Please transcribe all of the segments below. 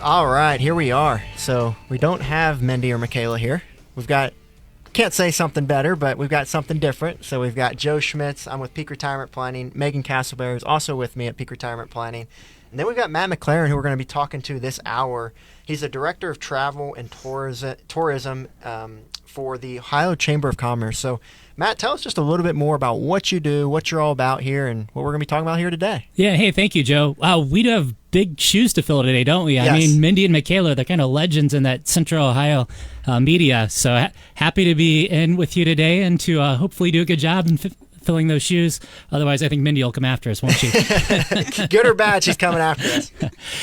All right, here we are. So we don't have Mindy or Michaela here. We've got, can't say something better, but we've got something different. So we've got Joe Schmitz. I'm with Peak Retirement Planning. Megan Castleberry is also with me at Peak Retirement Planning. And then we've got Matt MacLaren, who we're going to be talking to this hour. He's the Director of Travel and Tourism for the Ohio Chamber of Commerce. So, Matt, tell us just a little bit more about what you do, what you're all about here, and what we're going to be talking about here today. Yeah, hey, thank you, Joe. We do have big shoes to fill today, don't we? Yes. I mean, Mindy and Michaela, they're kind of legends in that Central Ohio media. So happy to be in with you today and to hopefully do a good job in filling those shoes. Otherwise, I think Mindy will come after us, won't she? Good or bad, she's coming after us.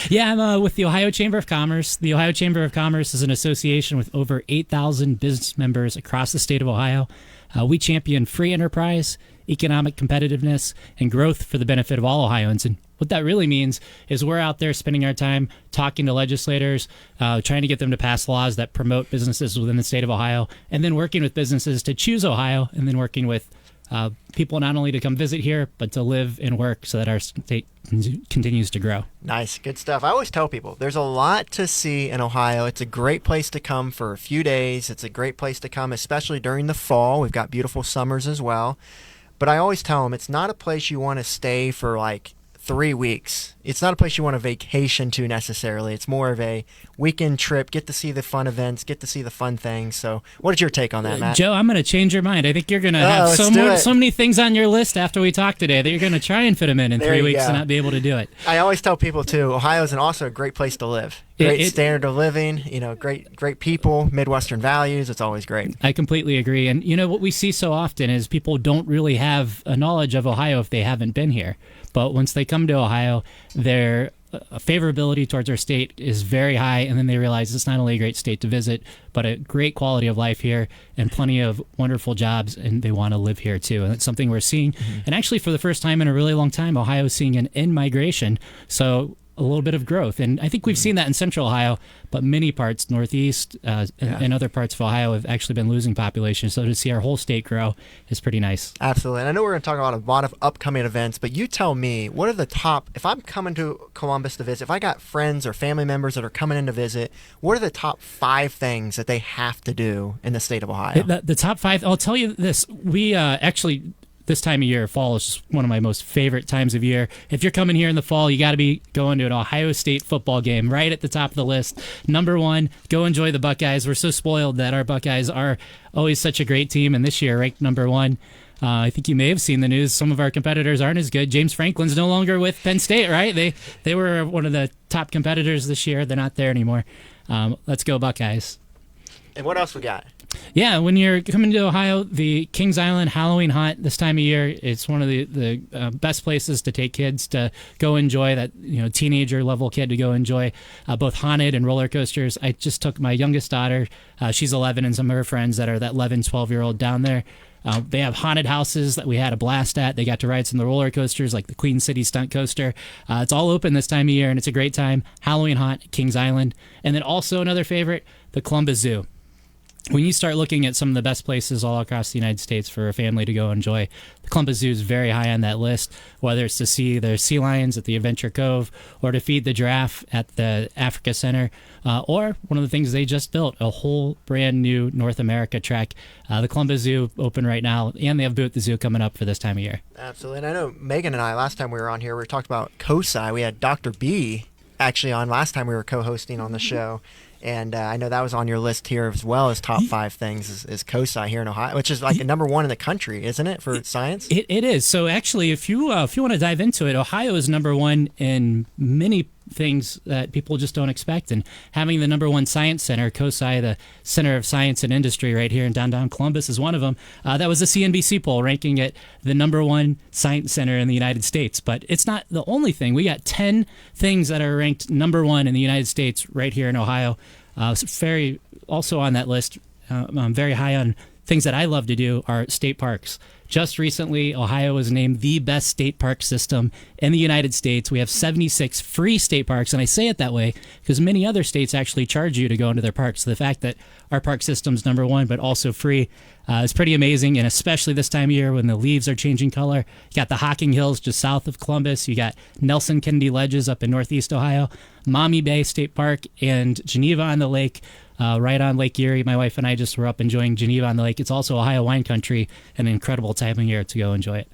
Yeah, I'm with the Ohio Chamber of Commerce. The Ohio Chamber of Commerce is an association with over 8,000 business members across the state of Ohio. We champion free enterprise, economic competitiveness, and growth for the benefit of all Ohioans. And what that really means is we're out there spending our time talking to legislators, trying to get them to pass laws that promote businesses within the state of Ohio, and then working with businesses to choose Ohio, and then working with people not only to come visit here, but to live and work so that our state continues to grow. Nice. Good stuff. I always tell people there's a lot to see in Ohio. It's a great place to come for a few days. It's a great place to come, especially during the fall. We've got beautiful summers as well. But I always tell them it's not a place you want to stay for like 3 weeks. It's not a place you want to vacation to necessarily. It's more of a weekend trip, get to see the fun events, get to see the fun things. So what is your take on that, Matt? Joe, I'm going to change your mind. I think you're going to have so many things on your list after we talk today that you're going to try and fit them in 3 weeks and not be able to do it. I always tell people, too, Ohio is also a great place to live. Great standard of living, great people, Midwestern values. It's always great. I completely agree. And, what we see so often is people don't really have a knowledge of Ohio if they haven't been here. But once they come to Ohio, their favorability towards our state is very high, and then they realize it's not only a great state to visit, but a great quality of life here and plenty of wonderful jobs, and they want to live here too. And it's something we're seeing. Mm-hmm. And actually, for the first time in a really long time, Ohio is seeing an in-migration. So a little bit of growth. And I think we've seen that in Central Ohio, but many parts, Northeast and other parts of Ohio have actually been losing population. So to see our whole state grow is pretty nice. Absolutely. And I know we're going to talk about a lot of upcoming events, but you tell me, what are the top, if I'm coming to Columbus to visit, if I got friends or family members that are coming in to visit, what are the top 5 things that they have to do in the state of Ohio? The top 5, I'll tell you this. We actually... This time of year, fall is one of my most favorite times of year. If you're coming here in the fall, you got to be going to an Ohio State football game right at the top of the list. Number 1, go enjoy the Buckeyes. We're so spoiled that our Buckeyes are always such a great team, and this year ranked number 1. I think you may have seen the news. Some of our competitors aren't as good. James Franklin's no longer with Penn State, right? They were one of the top competitors this year. They're not there anymore. Let's go Buckeyes. And what else we got? Yeah, when you're coming to Ohio, the Kings Island Halloween Haunt this time of year, it's one of the best places to take kids to go enjoy that, teenager level kid to go enjoy both haunted and roller coasters. I just took my youngest daughter, she's 11, and some of her friends that are that 11, 12-year-old down there. They have haunted houses that we had a blast at. They got to ride some of the roller coasters like the Queen City Stunt Coaster. It's all open this time of year, and it's a great time. Halloween Haunt, Kings Island. And then also another favorite, the Columbus Zoo. When you start looking at some of the best places all across the United States for a family to go enjoy, the Columbus Zoo is very high on that list, whether it's to see the sea lions at the Adventure Cove or to feed the giraffe at the Africa Center, or one of the things they just built, a whole brand new North America trek. The Columbus Zoo open right now, and they have Boo at the Zoo coming up for this time of year. Absolutely. And I know Megan and I, last time we were on here, we talked about COSI. We had Dr. B actually on last time we were co-hosting on the show. And I know that was on your list here as well as top 5 things is COSI here in Ohio, which is like number 1 in the country, isn't it, for science? It is. So actually, if you want to dive into it, Ohio is number 1 in many things that people just don't expect. And having the number 1 science center, COSI, the Center of Science and Industry right here in downtown Columbus, is one of them. That was a CNBC poll ranking it the number 1 science center in the United States. But it's not the only thing. We got 10 things that are ranked number 1 in the United States right here in Ohio. Very also on that list, very high on things that I love to do are state parks. Just recently, Ohio was named the best state park system in the United States. We have 76 free state parks, and I say it that way because many other states actually charge you to go into their parks. So the fact that our park system's number one, but also free, is pretty amazing, and especially this time of year when the leaves are changing color. You got the Hocking Hills just south of Columbus. You got Nelson Kennedy Ledges up in northeast Ohio, Maumee Bay State Park, and Geneva on the Lake. Right on Lake Erie. My wife and I just were up enjoying Geneva on the Lake. It's also Ohio wine country, an incredible time of year to go enjoy it.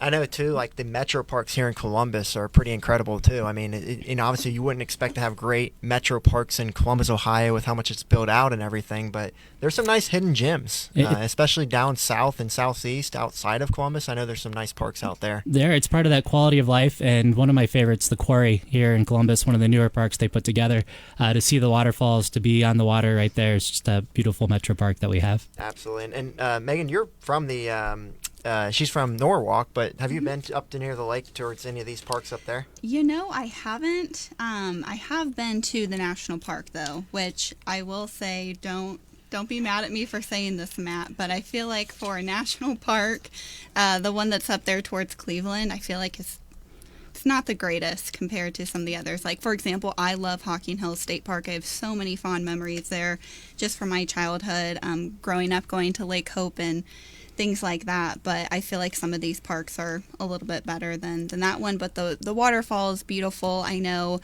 I know, too, like the metro parks here in Columbus are pretty incredible, too. I mean, obviously you wouldn't expect to have great metro parks in Columbus, Ohio with how much it's built out and everything, but there's some nice hidden gems, especially down south and southeast outside of Columbus. I know there's some nice parks out there. It's part of that quality of life, and one of my favorites, the Quarry here in Columbus, one of the newer parks they put together. To see the waterfalls, to be on the water right there, it's just a beautiful metro park that we have. Absolutely. And Megan, you're from the... she's from Norwalk, but have you been up to near the lake towards any of these parks up there? I haven't. I have been to the national park, though, which I will say, don't be mad at me for saying this, Matt, but I feel like for a national park, the one that's up there towards Cleveland, I feel like it's not the greatest compared to some of the others. Like, for example, I love Hocking Hills State Park. I have so many fond memories there just from my childhood, growing up, going to Lake Hope and things like that, but I feel like some of these parks are a little bit better than that one. But the waterfall is beautiful. I know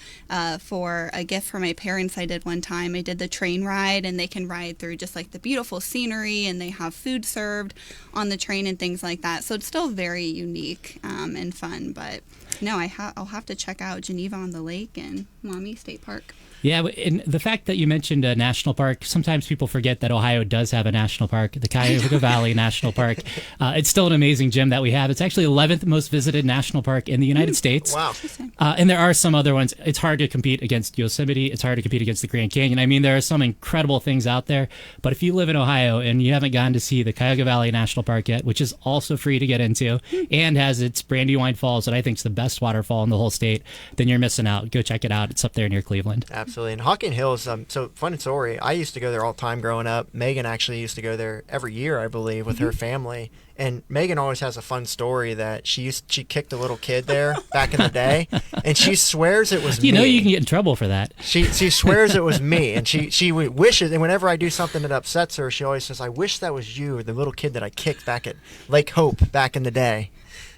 for a gift for my parents, I did one time, I did the train ride, and they can ride through just like the beautiful scenery, and they have food served on the train and things like that. So it's still very unique and fun. But no, I'll have to check out Geneva on the Lake and Maumee State Park. Yeah, and the fact that you mentioned a national park, sometimes people forget that Ohio does have a national park, the Cuyahoga Valley National Park. It's still an amazing gym that we have. It's actually the 11th most visited national park in the United States. Wow. And there are some other ones. It's hard to compete against Yosemite. It's hard to compete against the Grand Canyon. I mean, there are some incredible things out there. But if you live in Ohio and you haven't gone to see the Cuyahoga Valley National Park yet, which is also free to get into and has its Brandywine Falls that I think is the best waterfall in the whole state, then you're missing out. Go check it out. It's up there near Cleveland. Absolutely. And Hocking Hills, so fun story. I used to go there all the time growing up. Megan actually used to go there every year, I believe, with her family. And Megan always has a fun story that she kicked a little kid there back in the day, and she swears it was me. You know you can get in trouble for that. She swears it was me, and she wishes, and whenever I do something that upsets her, she always says, "I wish that was you, the little kid that I kicked back at Lake Hope back in the day."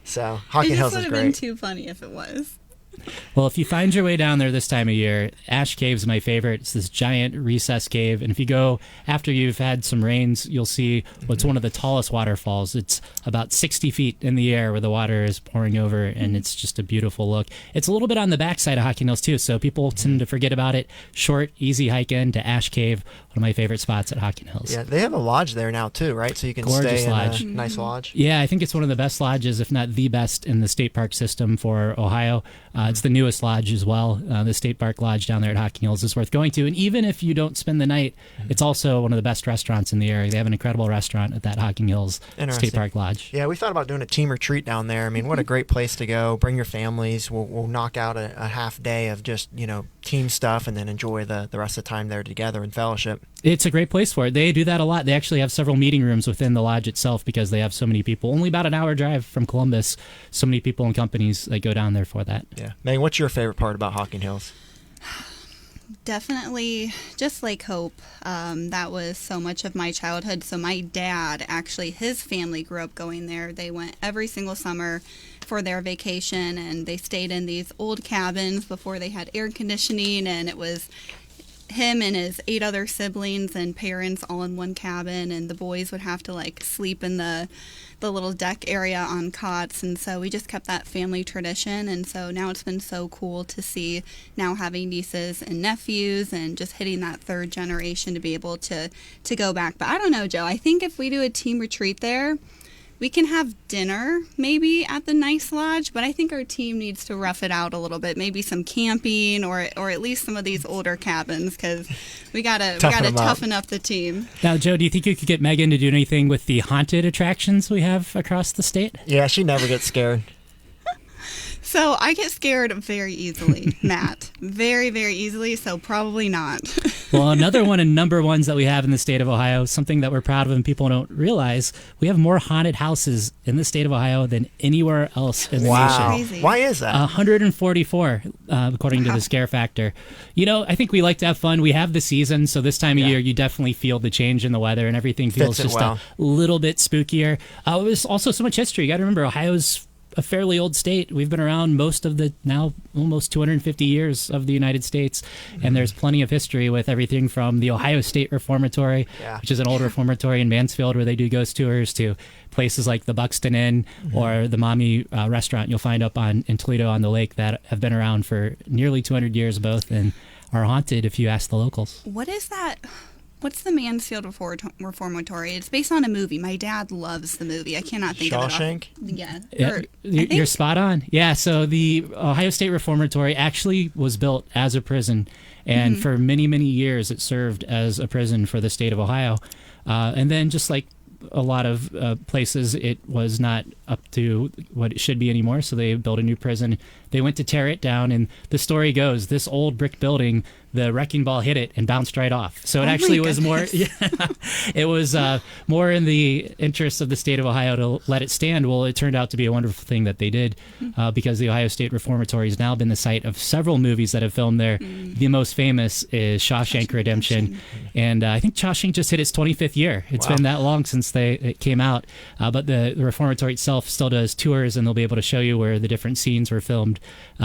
So Hocking Hills is great. It would have been too funny if it was. Well, if you find your way down there this time of year, Ash Cave's my favorite. It's this giant recess cave. And if you go after you've had some rains, you'll see what's one of the tallest waterfalls. It's about 60 feet in the air where the water is pouring over, and it's just a beautiful look. It's a little bit on the backside of Hocking Hills, too, so people tend to forget about it. Short, easy hike in to Ash Cave, one of my favorite spots at Hocking Hills. Yeah, they have a lodge there now, too, right? So you can Gorgeous stay lodge. in a nice lodge. Yeah, I think it's one of the best lodges, if not the best, in the state park system for Ohio. It's the newest lodge as well. The State Park Lodge down there at Hocking Hills is worth going to. And even if you don't spend the night, it's also one of the best restaurants in the area. They have an incredible restaurant at that Hocking Hills State Park Lodge. Yeah, we thought about doing a team retreat down there. I mean, what a great place to go. Bring your families. We'll knock out a half day of just, team stuff and then enjoy the rest of the time there together in fellowship. It's a great place for it. They do that a lot. They actually have several meeting rooms within the lodge itself because they have so many people. Only about an hour drive from Columbus. So many people and companies that go down there for that. Yeah. Megan, what's your favorite part about Hocking Hills? Definitely just Lake Hope. That was so much of my childhood. So my dad, actually, his family grew up going there. They went every single summer for their vacation, and they stayed in these old cabins before they had air conditioning, and it was him and his 8 other siblings and parents all in one cabin, and the boys would have to sleep in the little deck area on cots. And so we just kept that family tradition, and so now it's been so cool to see now having nieces and nephews and just hitting that 3rd generation to be able to go back. But I don't know, Joe, I think if we do a team retreat there, we can have dinner maybe at the nice lodge, but I think our team needs to rough it out a little bit. Maybe some camping or at least some of these older cabins, because we gotta toughen up the team. Now, Joe, do you think you could get Megan to do anything with the haunted attractions we have across the state? Yeah, she never gets scared. So I get scared very easily, Matt. Very, very easily, so probably not. Well, another one of number ones that we have in the state of Ohio, something that we're proud of and people don't realize, we have more haunted houses in the state of Ohio than anywhere else in the Wow. nation. Crazy. Why is that? 144, according to the Scare Factor. I think we like to have fun. We have the season, so this time of year, you definitely feel the change in the weather, and everything feels Fits it just well. a little bit spookier. There's also so much history. You got to remember, Ohio's a fairly old state. We've been around most of the now almost 250 years of the United States, and there's plenty of history with everything from the Ohio State Reformatory, which is an old reformatory in Mansfield where they do ghost tours, to places like the Buxton Inn or the Mommy restaurant you'll find up in Toledo on the lake that have been around for nearly 200 years both and are haunted if you ask the locals. What is that? What's the Mansfield Reformatory? It's based on a movie. My dad loves the movie. I cannot think of it. Shawshank? Yeah. You're spot on. Yeah, so the Ohio State Reformatory actually was built as a prison, and for many, many years it served as a prison for the state of Ohio. And then just like a lot of places, it was not up to what it should be anymore, so they built a new prison. They went to tear it down, and the story goes, this old brick building, the wrecking ball hit it and bounced right off. So it actually was more, it was more in the interest of the state of Ohio to let it stand. Well, it turned out to be a wonderful thing that they did, because the Ohio State Reformatory has now been the site of several movies that have filmed there. The most famous is Shawshank Redemption, and I think Shawshank just hit its 25th year. It's been that long since it came out, but the Reformatory itself still does tours, and they'll be able to show you where the different scenes were filmed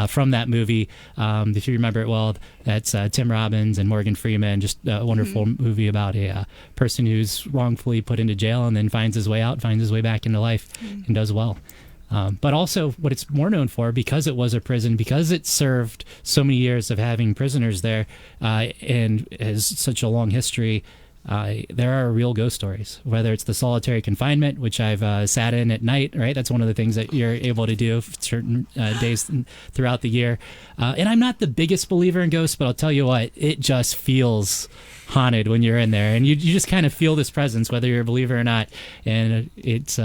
from that movie. If you remember it well, that's Tim Robbins and Morgan Freeman, just a wonderful movie about a person who's wrongfully put into jail and then finds his way out, finds his way back into life, and does well. But also what it's more known for, because it was a prison, because it served so many years of having prisoners there, and has such a long history, there are real ghost stories, whether it's the solitary confinement, which I've sat in at night, right? That's one of the things that you're able to do certain days throughout the year. And I'm not the biggest believer in ghosts, but I'll tell you what, it just feels haunted when you're in there, and you just kind of feel this presence, whether you're a believer or not. And it's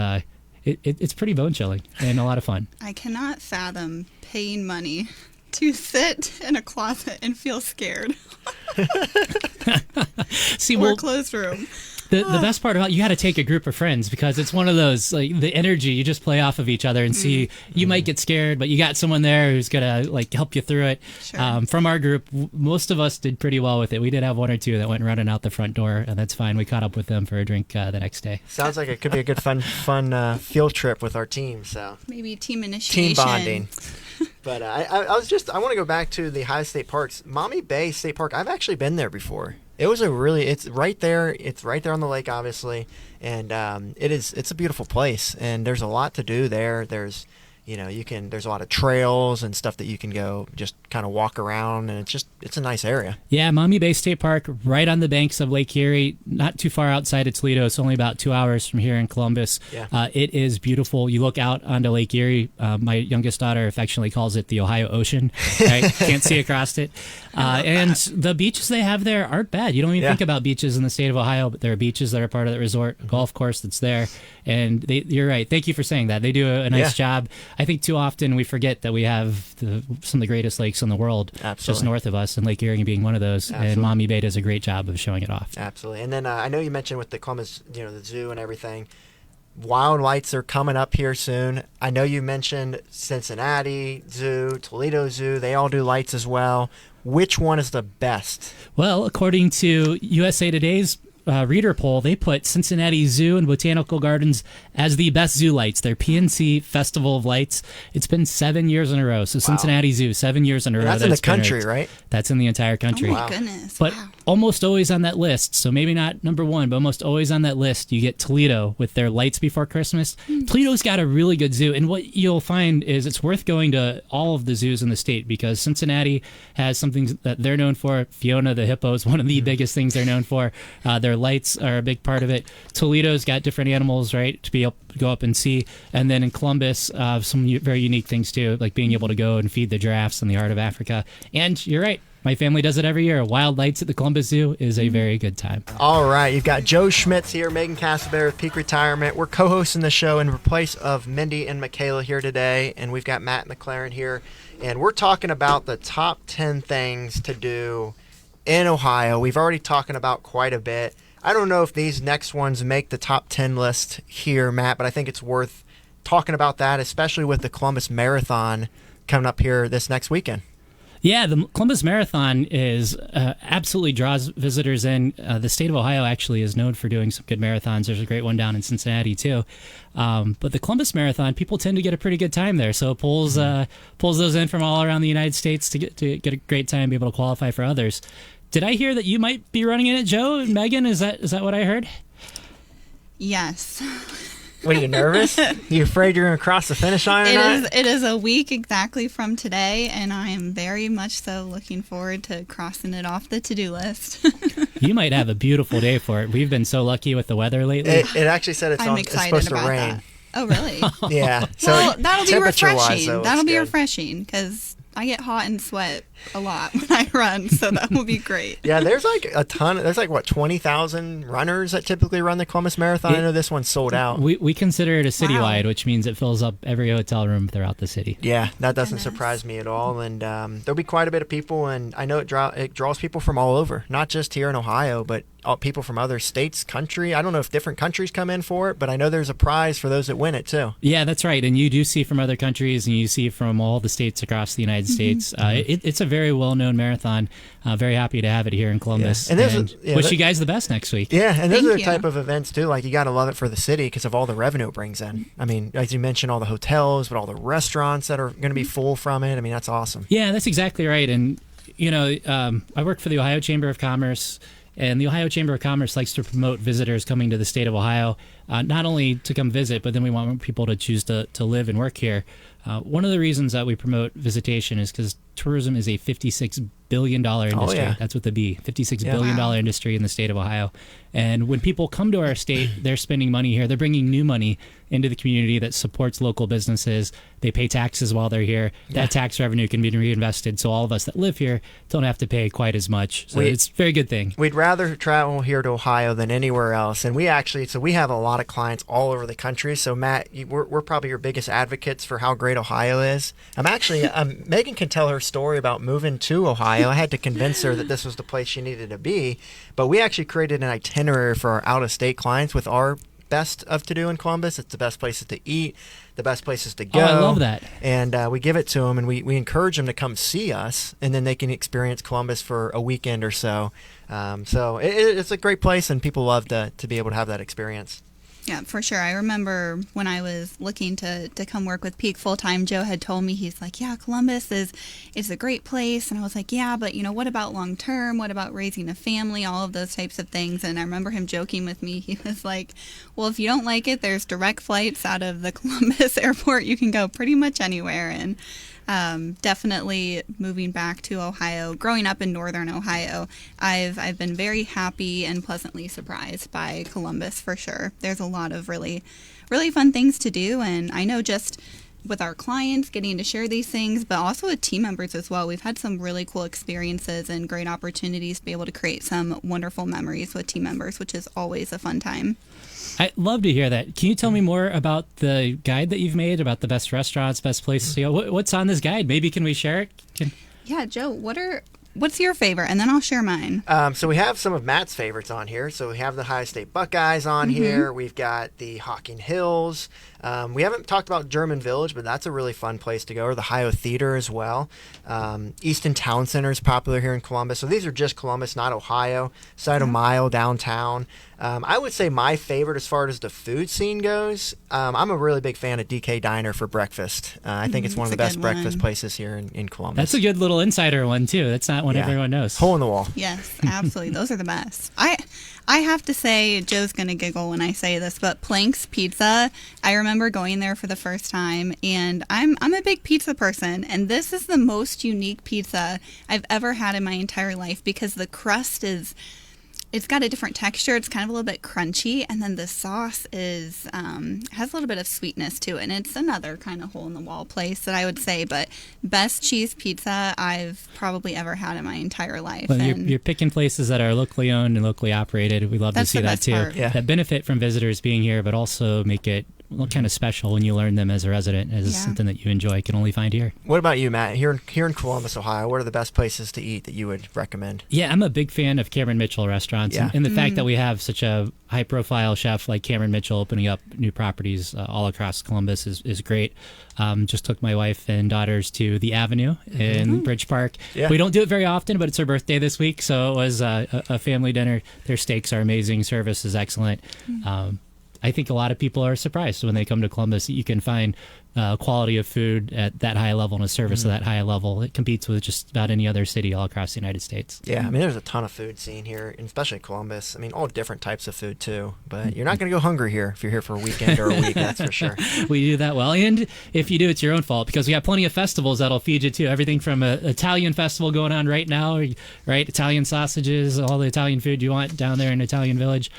pretty bone chilling and a lot of fun. I cannot fathom paying money to sit in a closet and feel scared. See, or a closed room. The best part about you got to take a group of friends, because it's one of those, like, the energy, you just play off of each other and see, you might get scared, but you got someone there who's gonna like help you through it. Sure. From our group, most of us did pretty well with it. We did have one or two that went running out the front door, and that's fine. We caught up with them for a drink the next day. Sounds like it could be a good fun field trip with our team. So Maybe team initiation. team bonding. But I want to go back to the Ohio State Parks. Mommy Bay State Park, I've actually been there before. It was it's right there on the lake, obviously, and it's a beautiful place, and there's a lot to do there. There's there's a lot of trails and stuff that you can go just kind of walk around, and it's a nice area. Yeah, Maumee Bay State Park, right on the banks of Lake Erie, not too far outside of Toledo. It's only about 2 hours from here in Columbus. Yeah. It is beautiful. You look out onto Lake Erie. My youngest daughter affectionately calls it the Ohio Ocean. Right? Can't see across it. And the beaches they have there aren't bad. You don't even think about beaches in the state of Ohio, but there are beaches that are part of that resort, a golf course that's there. And you're right. Thank you for saying that. They do a nice job. I think too often we forget that we have some of the greatest lakes in the world just north of us, and Lake Erie being one of those. Absolutely. And Maumee Bay does a great job of showing it off. Absolutely. And then I know you mentioned with the Columbus, the zoo and everything, Wild Lights are coming up here soon. I know you mentioned Cincinnati Zoo, Toledo Zoo. They all do lights as well. Which one is the best? Well, according to USA Today's reader poll, they put Cincinnati Zoo and Botanical Gardens as the best zoo lights. Their PNC Festival of Lights. It's been 7 years in a row. So Cincinnati Zoo, 7 years in a row. That's in the country, right? That's in the entire country. Oh my goodness. But almost always on that list, so maybe not number one, but almost always on that list, you get Toledo with their Lights Before Christmas. Toledo's got a really good zoo, and what you'll find is it's worth going to all of the zoos in the state, because Cincinnati has something that they're known for. Fiona the hippo is one of the biggest things they're known for. Their lights are a big part of it. Toledo's got different animals, right, to be able to go up and see. And then in Columbus, some very unique things too, like being able to go and feed the giraffes in the Heart of Africa. And you're right, my family does it every year. Wild Lights at the Columbus Zoo is a very good time. All right, you've got Joe Schmitz here, Megan Castleberry with Peak Retirement. We're co-hosting the show in place of Mindy and Michaela here today, and we've got Matt MacLaren here, and we're talking about the top 10 things to do in Ohio. We've already talking about quite a bit. I don't know if these next ones make the top 10 list here, Matt, but I think it's worth talking about that, especially with the Columbus Marathon coming up here this next weekend. Yeah, the Columbus Marathon is absolutely draws visitors in. The state of Ohio actually is known for doing some good marathons. There's a great one down in Cincinnati too. But the Columbus Marathon, people tend to get a pretty good time there. So it pulls those in from all around the United States to get a great time, be able to qualify for others. Did I hear that you might be running in it, Joe? Megan, is that what I heard? Yes. What, are you nervous? You afraid you're going to cross the finish line or not? It is a week exactly from today, and I am very much so looking forward to crossing it off the to-do list. You might have a beautiful day for it. We've been so lucky with the weather lately. It actually said it's I'm excited supposed to about rain. that. Oh, really? Yeah. So Well, that'll be temperature-wise, refreshing. though, That'll it's be good. refreshing because I get hot and sweat a lot when I run, so that will be great. Yeah, there's like a ton. There's like, what, 20,000 runners that typically run the Columbus Marathon? I know this one's sold out. We consider it a citywide, which means it fills up every hotel room throughout the city. Yeah, that doesn't Goodness. surprise me at all. And there'll be quite a bit of people, and I know it draws people from all over, not just here in Ohio, but people from other states, country. I don't know if different countries come in for it, but I know there's a prize for those that win it too. Yeah, that's right. And you do see from other countries, and you see from all the states across the United States. It's a very well-known marathon. Very happy to have it here in Columbus. Yeah. And wish you guys the best next week. Yeah, and those Thank are the you. type of events too. Like, you got to love it for the city because of all the revenue it brings in. I mean, as you mentioned, all the hotels, but all the restaurants that are going to be full from it. I mean, that's awesome. Yeah, that's exactly right. And, I work for the Ohio Chamber of Commerce, and the Ohio Chamber of Commerce likes to promote visitors coming to the state of Ohio, not only to come visit, but then we want people to choose to live and work here. One of the reasons that we promote visitation is because tourism is a $56 billion industry. yeah. That's with the B. $56 Yeah. billion industry in the state of Ohio. And when people come to our state, they're spending money here. They're bringing new money into the community that supports local businesses. They pay taxes while they're here. That tax revenue can be reinvested, so all of us that live here don't have to pay quite as much. So it's a very good thing. We'd rather travel here to Ohio than anywhere else. And we have a lot of clients all over the country. So, Matt, we're probably your biggest advocates for how great Ohio is. Megan can tell her story about moving to Ohio. I had to convince her that this was the place she needed to be. But we actually created an itinerary for our out-of-state clients with our best of to do in Columbus. It's the best places to eat, the best places to go. Oh, I love that. And we give it to them, and we encourage them to come see us, and then they can experience Columbus for a weekend or so. It's a great place, and people love to be able to have that experience. Yeah, for sure. I remember when I was looking to come work with Peak full-time, Joe had told me, he's like, yeah, Columbus is a great place. And I was like, yeah, but what about long-term? What about raising a family? All of those types of things. And I remember him joking with me. He was like, well, if you don't like it, there's direct flights out of the Columbus airport. You can go pretty much anywhere. And definitely moving back to Ohio, growing up in northern Ohio, I've been very happy and pleasantly surprised by Columbus for sure. There's a lot of really, really fun things to do, and I know just with our clients getting to share these things, but also with team members as well. We've had some really cool experiences and great opportunities to be able to create some wonderful memories with team members, which is always a fun time. I'd love to hear that. Can you tell me more about the guide that you've made about the best restaurants, best places to go? What's on this guide? Maybe can we share it? Yeah, Joe, what's your favorite? And then I'll share mine. So we have some of Matt's favorites on here. So we have the Ohio State Buckeyes on here. We've got the Hocking Hills. We haven't talked about German Village, but that's a really fun place to go, or the Ohio Theater as well. Easton Town Center is popular here in Columbus. So these are just Columbus, not Ohio. Cyto Mile downtown. I would say my favorite as far as the food scene goes, I'm a really big fan of DK Diner for breakfast. I think it's one of the best breakfast places here in Columbus. That's a good little insider one, too. That's not one everyone knows. Hole in the wall. Yes, absolutely. Those are the best. I have to say, Joe's going to giggle when I say this, but Plank's Pizza, I remember going there for the first time, and I'm a big pizza person, and this is the most unique pizza I've ever had in my entire life because the crust it's got a different texture. It's kind of a little bit crunchy, and then the sauce has a little bit of sweetness to it, and it's another kind of hole-in-the-wall place that I would say, but best cheese pizza I've probably ever had in my entire life. Well, you're picking places that are locally owned and locally operated. We love to see that, too. Part. Yeah. That benefit from visitors being here, but also make it kind of special when you learn them as a resident. As something that you enjoy, can only find here. What about you, Matt? Here in Columbus, Ohio, what are the best places to eat that you would recommend? Yeah, I'm a big fan of Cameron Mitchell restaurants, and the fact that we have such a high-profile chef like Cameron Mitchell opening up new properties all across Columbus is great. Just took my wife and daughters to the Avenue in Bridge Park. Yeah. We don't do it very often, but it's her birthday this week, so it was a family dinner. Their steaks are amazing. Service is excellent. I think a lot of people are surprised when they come to Columbus that you can find quality of food at that high level and a service at that high level. It competes with just about any other city all across the United States. Yeah, I mean, there's a ton of food scene here, and especially Columbus. I mean, all different types of food, too. But you're not going to go hungry here if you're here for a weekend or a week, that's for sure. We do that well. And if you do, it's your own fault, because we have plenty of festivals that'll feed you, too. Everything from an Italian festival going on right now, right? Italian sausages, all the Italian food you want down there in Italian Village.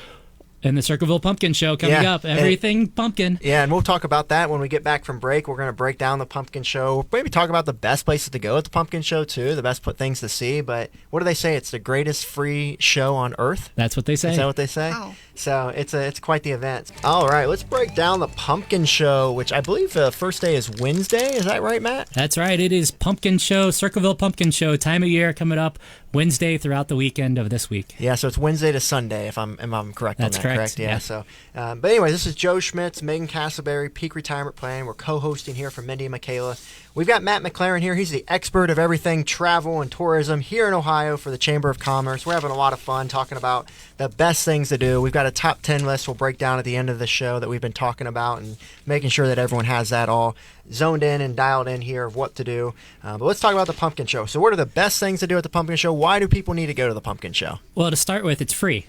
And the Circleville Pumpkin Show coming up. Everything pumpkin. Yeah, and we'll talk about that when we get back from break. We're going to break down the Pumpkin Show. Maybe talk about the best places to go at the Pumpkin Show, too. The best things to see. But what do they say? It's the greatest free show on earth? That's what they say. Is that what they say? Wow. So it's quite the event. All right, let's break down the Pumpkin Show, which I believe the first day is Wednesday. Is that right, Matt? That's right. It is Pumpkin Show, Circleville Pumpkin Show, time of year coming up Wednesday throughout the weekend of this week. Yeah, so it's Wednesday to Sunday, if I'm correct That's on that, correct? Yeah. So, but anyway, this is Joe Schmitz, Megan Castleberry, Peak Retirement Planning. We're co-hosting here from Mindy and Michaela. We've got Matt MacLaren here. He's the expert of everything travel and tourism here in Ohio for the Chamber of Commerce. We're having a lot of fun talking about the best things to do. We've got a top 10 list we'll break down at the end of the show that we've been talking about and making sure that everyone has that all zoned in and dialed in here of what to do. But let's talk about the Pumpkin Show. So what are the best things to do at the Pumpkin Show? Why do people need to go to the Pumpkin Show? Well, to start with, it's free.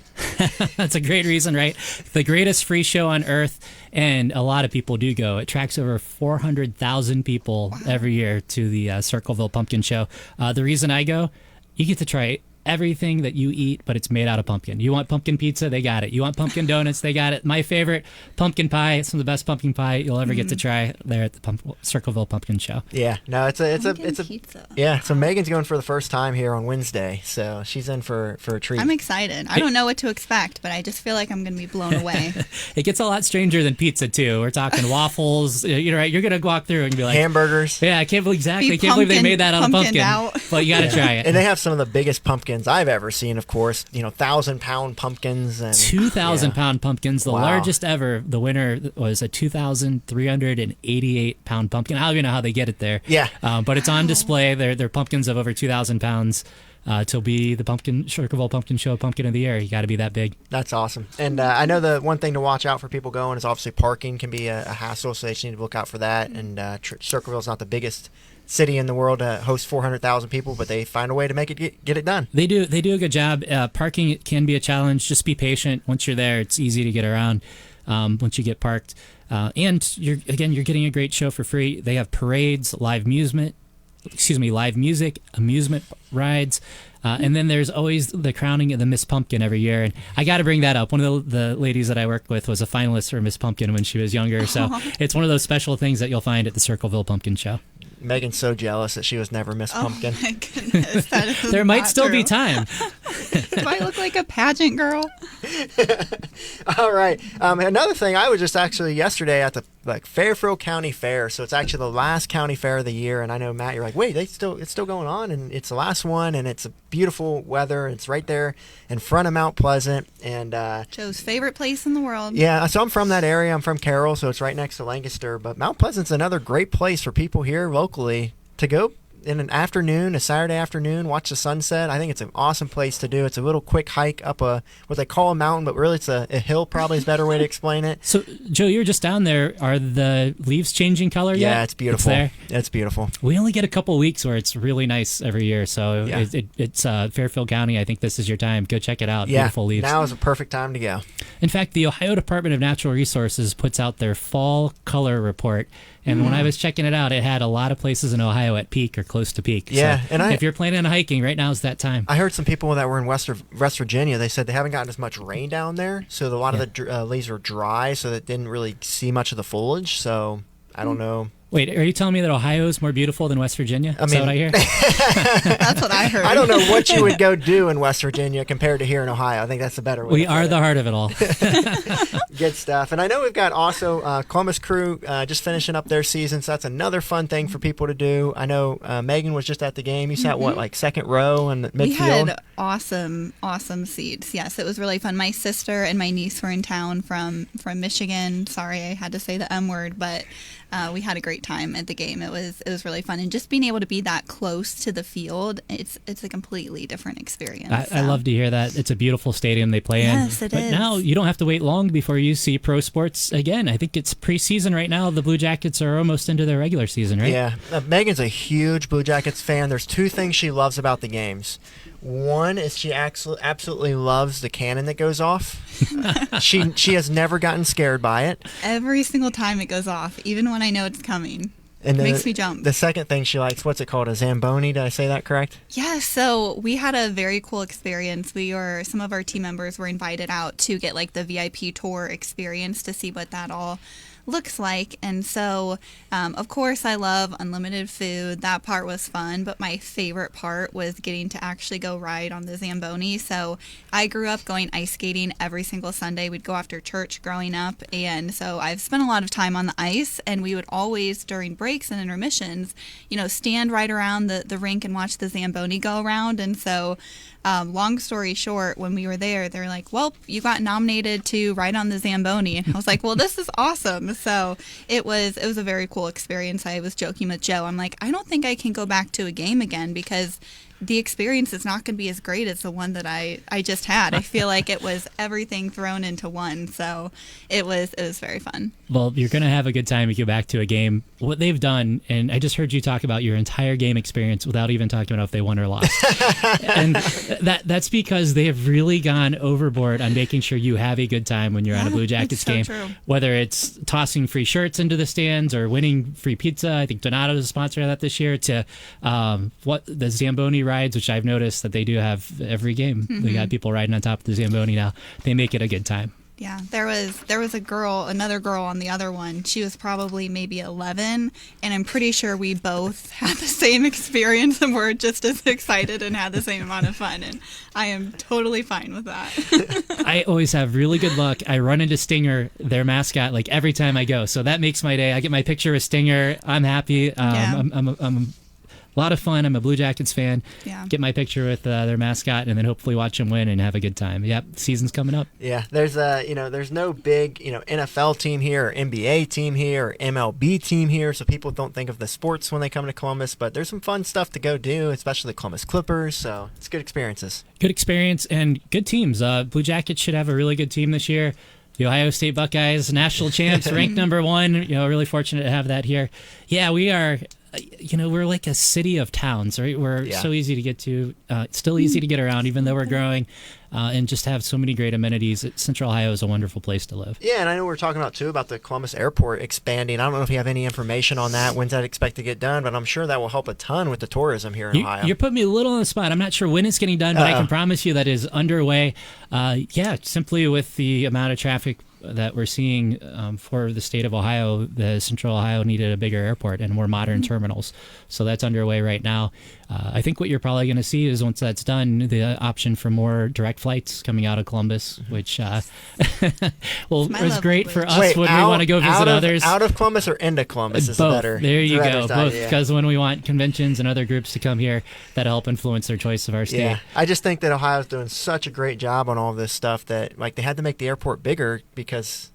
That's a great reason, right? The greatest free show on earth, and a lot of people do go. It attracts over 400,000 people every year to the Circleville Pumpkin Show. The reason I go, you get to try everything that you eat, but it's made out of pumpkin. You want pumpkin pizza? They got it. You want pumpkin donuts? They got it. My favorite, pumpkin pie. It's some of the best pumpkin pie you'll ever get to try there at the Circleville Pumpkin Show. Yeah, no, it's a pizza. Yeah. So Megan's going for the first time here on Wednesday, so she's in for a treat. I'm excited. I don't know what to expect, but I just feel like I'm going to be blown away. It gets a lot stranger than pizza too. We're talking waffles. Right? You're gonna walk through and be like hamburgers. Yeah, I can't believe they made that out of pumpkin. But you got to try it. And they have some of the biggest pumpkins I've ever seen. Of course, 1,000-pound pumpkins and 2,000-pound pumpkins. The largest ever. The winner was a 2,388-pound pumpkin. I don't even know how they get it there. Yeah, but it's on display. They're pumpkins of over 2,000 pounds. To be the Circleville Pumpkin Show Pumpkin of the Year, you got to be that big. That's awesome. And I know the one thing to watch out for people going is obviously parking can be a hassle, so they just need to look out for that. And Circleville's not the biggest city in the world to host 400,000 people, but they find a way to make it get it done. They do a good job. Parking can be a challenge. Just be patient. Once you're there, it's easy to get around. Once you get parked, and you're getting a great show for free. They have parades, live music, amusement rides, and then there's always the crowning of the Miss Pumpkin every year. And I got to bring that up. One of the ladies that I worked with was a finalist for Miss Pumpkin when she was younger, so it's one of those special things that you'll find at the Circleville Pumpkin Show. Megan's so jealous that she was never Miss Pumpkin. Oh my goodness, that is there might still be time. Do I look like a pageant girl? All right. Another thing, I was just actually yesterday at the Fairfield County Fair. So it's actually the last county fair of the year. And I know, Matt, you're like, wait, it's still going on, and it's the last one, and it's a beautiful weather. It's right there in front of Mount Pleasant, and Joe's favorite place in the world. Yeah, so I'm from that area. I'm from Carroll, so it's right next to Lancaster. But Mount Pleasant's another great place for people here locally to go in an afternoon, a Saturday afternoon, watch the sunset. I think it's an awesome place to do. It's a little quick hike up what they call a mountain, but really it's a hill, probably is a better way to explain it. So, Joe, you're just down there. Are the leaves changing color yet? Yeah, it's beautiful. It's there? It's beautiful. We only get a couple weeks where it's really nice every year. So it's Fairfield County. I think this is your time. Go check it out. Yeah, beautiful leaves. Now is a perfect time to go. In fact, the Ohio Department of Natural Resources puts out their fall color report. And when I was checking it out, it had a lot of places in Ohio at peak or close to peak. Yeah, so if you're planning on hiking, right now is that time. I heard some people that were in West Virginia, they said they haven't gotten as much rain down there, so a lot of the leaves are dry, so that didn't really see much of the foliage. So I don't know Wait, are you telling me that Ohio is more beautiful than West Virginia? Is that what I hear? That's what I heard. I don't know what you would go do in West Virginia compared to here in Ohio. I think that's a better way. We are the heart of it all. Good stuff. And I know we've got also Columbus Crew just finishing up their season, so that's another fun thing for people to do. I know Megan was just at the game. You sat, like second row in the midfield? We had awesome seats. Yes, it was really fun. My sister and my niece were in town from Michigan. Sorry, I had to say the M word, but we had a great time at the game. It was really fun, and just being able to be that close to the field, it's a completely different experience. I love to hear that. It's a beautiful stadium they play in. Yes, it is. But now you don't have to wait long before you see pro sports again. I think it's preseason right now. The Blue Jackets are almost into their regular season, right? Yeah. Megan's a huge Blue Jackets fan. There's two things she loves about the games. One is she absolutely loves the cannon that goes off. She has never gotten scared by it. Every single time it goes off, even when I know it's coming. And it makes me jump. The second thing she likes, what's it called? A Zamboni? Did I say that correct? Yeah, so we had a very cool experience. Some of our team members were invited out to get like the VIP tour experience to see what that all looks like. And so, of course, I love unlimited food. That part was fun. But my favorite part was getting to actually go ride on the Zamboni. So I grew up going ice skating every single Sunday. We'd go after church growing up. And so I've spent a lot of time on the ice. And we would always, during breaks and intermissions, stand right around the rink and watch the Zamboni go around. And so long story short, when we were there, they're like, well, you got nominated to ride on the Zamboni. And I was like, well, this is awesome. So it was a very cool experience. I was joking with Joe. I'm like, I don't think I can go back to a game again because the experience is not going to be as great as the one that I just had. I feel like it was everything thrown into one. So it was very fun. Well, you're going to have a good time if you go back to a game. What they've done, and I just heard you talk about your entire game experience without even talking about if they won or lost. And that's because they have really gone overboard on making sure you have a good time when you're on a Blue Jackets game. True. Whether it's tossing free shirts into the stands or winning free pizza. I think Donato is a sponsor of that this year, to the Zamboni rides, which I've noticed that they do have every game. Mm-hmm. They got people riding on top of the Zamboni now. They make it a good time. Yeah, there was another girl on the other one. She was probably maybe 11, and I'm pretty sure we both had the same experience and were just as excited and had the same amount of fun, and I am totally fine with that. I always have really good luck. I run into Stinger, their mascot, like every time I go, so that makes my day. I get my picture with Stinger. I'm happy. I'm a lot of fun. I'm a Blue Jackets fan. Yeah. Get my picture with their mascot, and then hopefully watch them win and have a good time. Yep, season's coming up. Yeah, there's no big NFL team here or NBA team here or MLB team here, so people don't think of the sports when they come to Columbus. But there's some fun stuff to go do, especially the Columbus Clippers. So it's good experiences. Good experience and good teams. Blue Jackets should have a really good team this year. The Ohio State Buckeyes, national champs, ranked number 1. Really fortunate to have that here. Yeah, we are. We're like a city of towns, right? We're so easy to get to, still easy to get around, even though we're growing, and just have so many great amenities. Central Ohio is a wonderful place to live. Yeah, and I know we're talking about the Columbus Airport expanding. I don't know if you have any information on that. When's that expected to get done? But I'm sure that will help a ton with the tourism here in Ohio. You're putting me a little on the spot. I'm not sure when it's getting done, but I can promise you that is underway. Simply with the amount of traffic that we're seeing for the state of Ohio, the Central Ohio needed a bigger airport and more modern terminals. So that's underway right now. I think what you're probably going to see is, once that's done, the option for more direct flights coming out of Columbus, which is great for us when we want to go visit others. Out of Columbus or into Columbus is both. better. There you go. Both, because when we want conventions and other groups to come here, that'll help influence their choice of our state. Yeah, I just think that Ohio's doing such a great job on all this stuff that they had to make the airport bigger because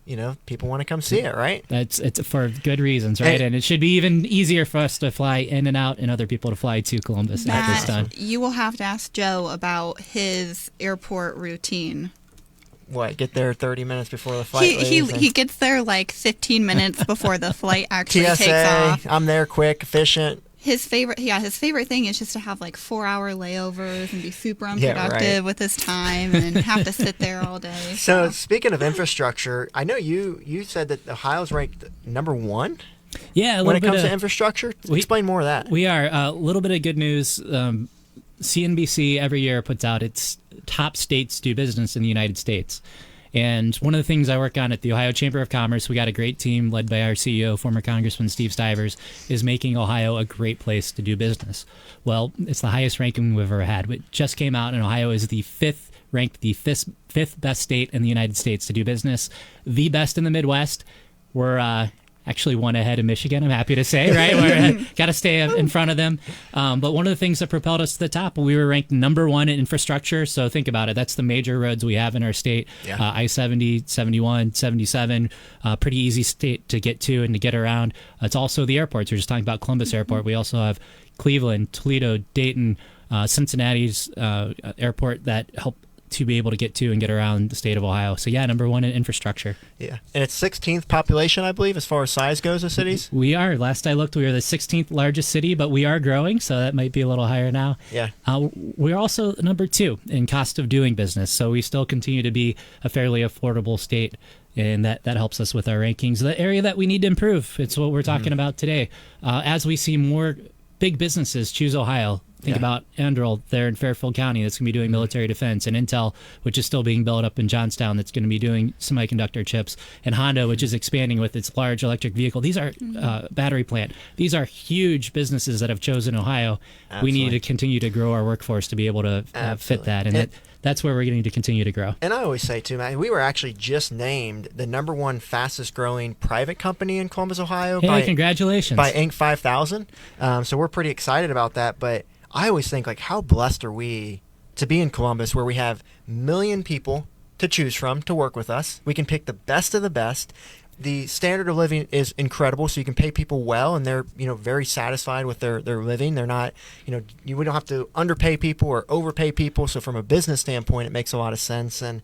people want to come see it, right? It's for good reasons, right? And it should be even easier for us to fly in and out and other people to fly to Columbus after it's done. You will have to ask Joe about his airport routine. What, get there 30 minutes before the flight leaves? He gets there like 15 minutes before the flight actually TSA, takes off. I'm there quick, efficient. His favorite thing is just to have like 4-hour layovers and be super unproductive with his time and have to sit there all day. So speaking of infrastructure, I know you said that Ohio's ranked number 1. Yeah, when it comes to infrastructure, explain more of that. We are a little bit of good news. CNBC every year puts out its top states to do business in the United States. And one of the things I work on at the Ohio Chamber of Commerce, we got a great team led by our CEO, former Congressman Steve Stivers, is making Ohio a great place to do business. Well, it's the highest ranking we've ever had. It just came out, and Ohio is ranked the fifth best state in the United States to do business, the best in the Midwest. We're actually one ahead of Michigan, I'm happy to say, right? We're got to stay in front of them. But one of the things that propelled us to the top, we were ranked number one in infrastructure. So think about it. That's the major roads we have in our state. Yeah. I-70, 71, 77, pretty easy state to get to and to get around. It's also the airports. We're just talking about Columbus Airport. We also have Cleveland, Toledo, Dayton, Cincinnati's airport that help to be able to get to and get around the state of Ohio. So yeah, number one in infrastructure. Yeah. And it's 16th population, I believe, as far as size goes of cities? We are. Last I looked, we were the 16th largest city, but we are growing, so that might be a little higher now. Yeah. We're also number 2 in cost of doing business, so we still continue to be a fairly affordable state, and that helps us with our rankings. The area that we need to improve, it's what we're talking about today. As we see more big businesses choose Ohio, think about Anduril there in Fairfield County that's going to be doing military defense, and Intel, which is still being built up in Johnstown, that's going to be doing semiconductor chips, and Honda, which is expanding with its large electric vehicle. These are battery plant. These are huge businesses that have chosen Ohio. Absolutely. We need to continue to grow our workforce to be able to fit that, and that's where we're going to continue to grow. And I always say, too, man, we were actually just named the number 1 fastest growing private company in Columbus, Ohio. Hey, congratulations. By Inc. 5000. So we're pretty excited about that, but I always think, like, how blessed are we to be in Columbus, where we have a million people to choose from to work with us. We can pick the best of the best. The standard of living is incredible, so you can pay people well, and they're very satisfied with their living. They're not, we don't have to underpay people or overpay people. So from a business standpoint, it makes a lot of sense, and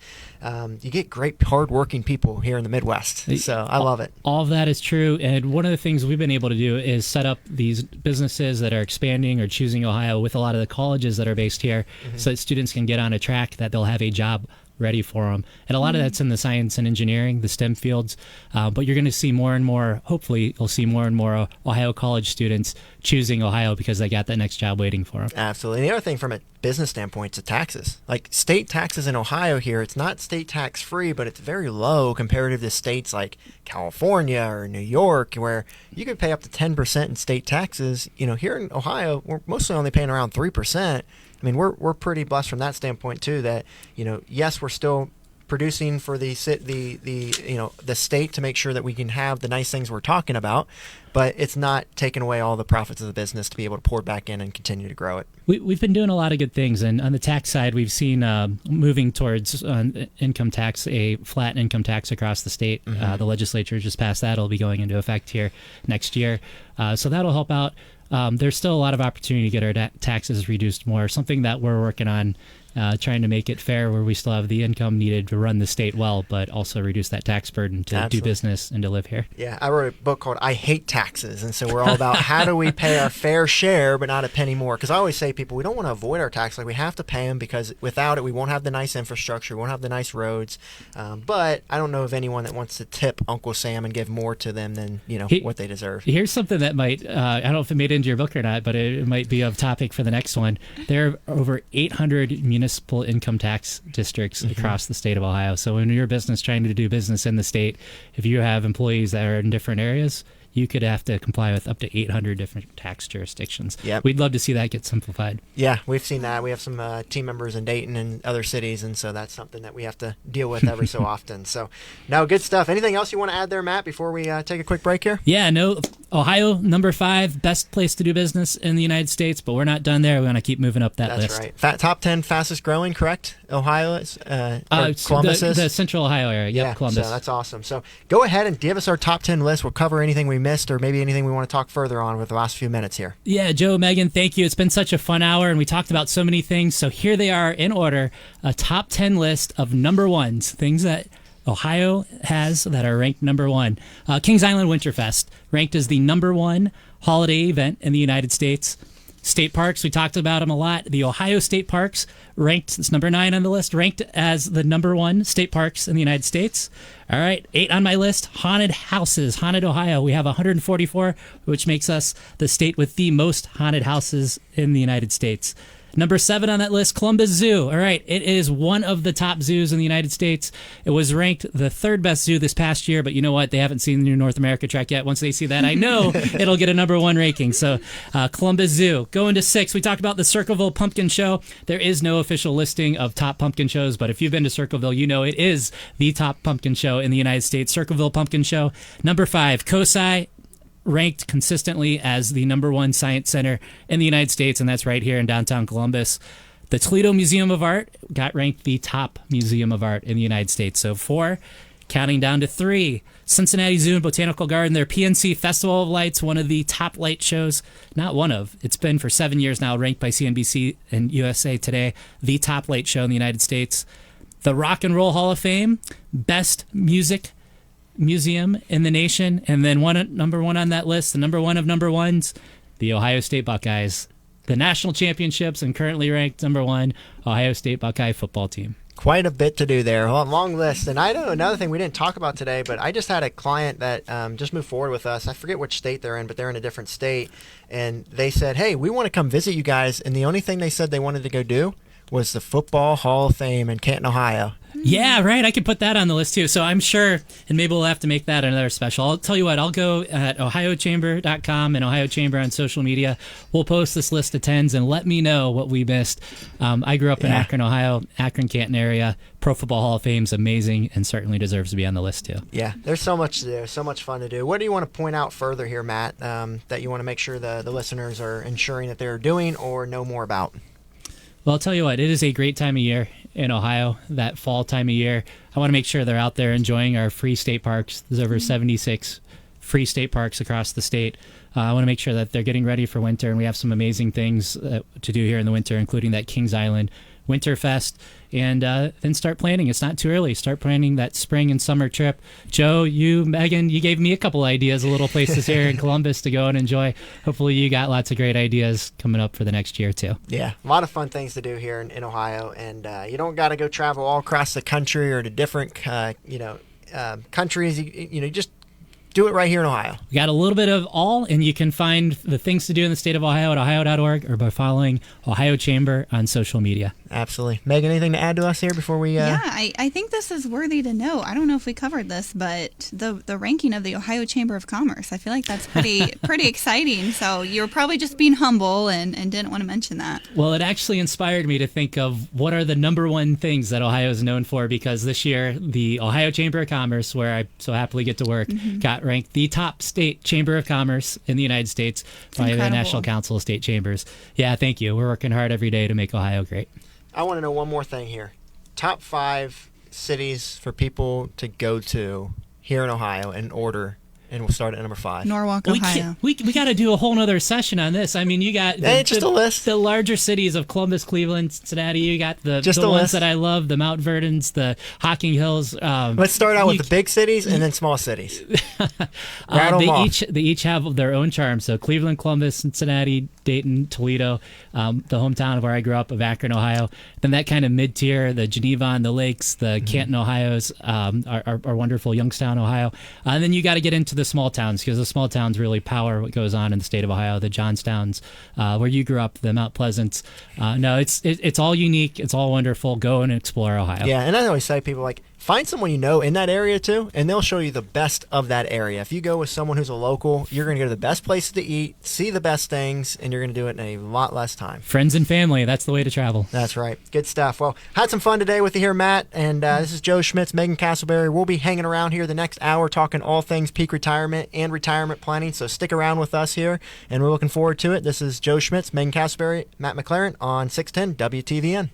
you get great, hardworking people here in the Midwest. So I love it. All of that is true, and one of the things we've been able to do is set up these businesses that are expanding or choosing Ohio with a lot of the colleges that are based here, so that students can get on a track that they'll have a job ready for them. And a lot of that's in the science and engineering, the STEM fields. But you're going to see more and more, hopefully you'll see more and more Ohio college students choosing Ohio because they got that next job waiting for them. Absolutely. And the other thing from a business standpoint is taxes. Like state taxes in Ohio here, it's not state tax free, but it's very low comparative to states like California or New York, where you could pay up to 10% in state taxes. Here in Ohio, we're mostly only paying around 3%. I mean, we're pretty blessed from that standpoint too. That yes, we're still producing for the state to make sure that we can have the nice things we're talking about, but it's not taking away all the profits of the business to be able to pour back in and continue to grow it. We've been doing a lot of good things, and on the tax side, we've seen moving towards income tax, a flat income tax across the state. The legislature just passed that; it'll be going into effect here next year, so that'll help out. There's still a lot of opportunity to get our taxes reduced more, something that we're working on, trying to make it fair where we still have the income needed to run the state well, but also reduce that tax burden to do business and to live here. Yeah, I wrote a book called I Hate Taxes, and so we're all about how do we pay our fair share but not a penny more, because I always say people, we don't want to avoid our tax, like we have to pay them, because without it we won't have the nice infrastructure, we won't have the nice roads, but I don't know of anyone that wants to tip Uncle Sam and give more to them than what they deserve. Here's something that might, I don't know if it made it into your book or not, but it might be a topic for the next one. There are over 800 municipal income tax districts across the state of Ohio. So when you're a business trying to do business in the state, if you have employees that are in different areas, you could have to comply with up to 800 different tax jurisdictions. Yep. We'd love to see that get simplified. Yeah, we've seen that. We have some team members in Dayton and other cities, and so that's something that we have to deal with every so often. So, no, good stuff. Anything else you want to add there, Matt, before we take a quick break here? Yeah, no, Ohio, number 5, best place to do business in the United States, but we're not done there. We want to keep moving up that list. That's right. Top 10 fastest growing, correct? Ohio is? Columbus is? The central Ohio area, yeah, Columbus. So that's awesome. So go ahead and give us our top 10 list. We'll cover anything we missed or maybe anything we want to talk further on with the last few minutes here. Yeah, Joe, Megan, thank you. It's been such a fun hour, and we talked about so many things. So here they are in order, a top 10 list of number ones, things that Ohio has that are ranked number 1. Kings Island Winterfest, ranked as the number 1 holiday event in the United States. State parks, we talked about them a lot. The Ohio State Parks, ranked, it's number 9 on the list, ranked as the number 1 state parks in the United States. All right, 8 on my list, haunted houses, Haunted Ohio. We have 144, which makes us the state with the most haunted houses in the United States. Number 7 on that list, Columbus Zoo. All right, it is one of the top zoos in the United States. It was ranked the 3rd best zoo this past year, but you know what? They haven't seen the new North America track yet. Once they see that, I know it'll get a number 1 ranking. So Columbus Zoo. Going to 6, we talked about the Circleville Pumpkin Show. There is no official listing of top pumpkin shows, but if you've been to Circleville, you know it is the top pumpkin show in the United States. Circleville Pumpkin Show. Number 5, COSI, ranked consistently as the number 1 science center in the United States, and that's right here in downtown Columbus. The Toledo Museum of Art got ranked the top museum of art in the United States. So 4, counting down to 3, Cincinnati Zoo and Botanical Garden, their PNC Festival of Lights, one of the top light shows, not one of, it's been for 7 years now, ranked by CNBC and USA Today, the top light show in the United States. The Rock and Roll Hall of Fame, best music museum in the nation, and then number 1 on that list, the number 1 of number 1s, the Ohio State Buckeyes, the national championships, and currently ranked number 1 Ohio State Buckeye football team. Quite a bit to do there. Well, long list. And I know another thing we didn't talk about today, but I just had a client that just moved forward with us. I forget which state they're in, but they're in a different state. And they said, hey, we want to come visit you guys. And the only thing they said they wanted to go do was the Football Hall of Fame in Canton, Ohio. Yeah, right. I could put that on the list too. So I'm sure, and maybe we'll have to make that another special. I'll tell you what, I'll go at ohiochamber.com and Ohio Chamber on social media. We'll post this list of 10s and let me know what we missed. I grew up in Akron, Ohio, Akron-Canton area. Pro Football Hall of Fame is amazing and certainly deserves to be on the list too. Yeah, there's so much to do, so much fun to do. What do you want to point out further here, Matt, that you want to make sure the listeners are ensuring that they're doing or know more about? Well, I'll tell you what, it is a great time of year in Ohio, that fall time of year. I want to make sure they're out there enjoying our free state parks. There's over 76 free state parks across the state. I want to make sure that they're getting ready for winter, and we have some amazing things to do here in the winter, including that Kings Island Winter Fest, and then start planning. It's not too early. Start planning that spring and summer trip. Joe, you, Megan, you gave me a couple ideas of little places here in Columbus to go and enjoy. Hopefully you got lots of great ideas coming up for the next year too. Yeah, a lot of fun things to do here in Ohio, and you don't got to go travel all across the country or to different countries. You just do it right here in Ohio. We got a little bit of all, and you can find the things to do in the state of Ohio at ohio.org or by following Ohio Chamber on social media. Absolutely. Megan, anything to add to us here before we... Yeah, I think this is worthy to know. I don't know if we covered this, but the ranking of the Ohio Chamber of Commerce, I feel like that's pretty exciting. So you were probably just being humble and didn't want to mention that. Well, it actually inspired me to think of what are the number 1 things that Ohio is known for, because this year the Ohio Chamber of Commerce, where I so happily get to work, got ranked the top state chamber of commerce in the United States by the National Council of State Chambers. Yeah, thank you. We're working hard every day to make Ohio great. I want to know one more thing here. Top 5 cities for people to go to here in Ohio in order, and we'll start at number 5. Norwalk, Ohio. We got to do a whole nother session on this. I mean, you got just a list. The larger cities of Columbus, Cleveland, Cincinnati. You got the ones list that I love, the Mount Verdons, the Hocking Hills. Let's start out with the big cities and then small cities. They each have their own charm. So Cleveland, Columbus, Cincinnati, Dayton, Toledo, the hometown of where I grew up, of Akron, Ohio. Then that kind of mid-tier, the Geneva and the Lakes, the Canton, Ohio's are wonderful, Youngstown, Ohio. And then you got to get into the small towns, because the small towns really power what goes on in the state of Ohio. The Johnstowns, where you grew up, the Mount Pleasants. No, it's all unique. It's all wonderful. Go and explore Ohio. Yeah, and I always say people find someone you know in that area too, and they'll show you the best of that area. If you go with someone who's a local, you're going to go to the best places to eat, see the best things, and you're going to do it in a lot less time. Friends and family, that's the way to travel. That's right. Good stuff. Well, had some fun today with you here, Matt, and this is Joe Schmitz, Megan Castleberry. We'll be hanging around here the next hour talking all things peak retirement and retirement planning, so stick around with us here, and we're looking forward to it. This is Joe Schmitz, Megan Castleberry, Matt MacLaren on 610 WTVN.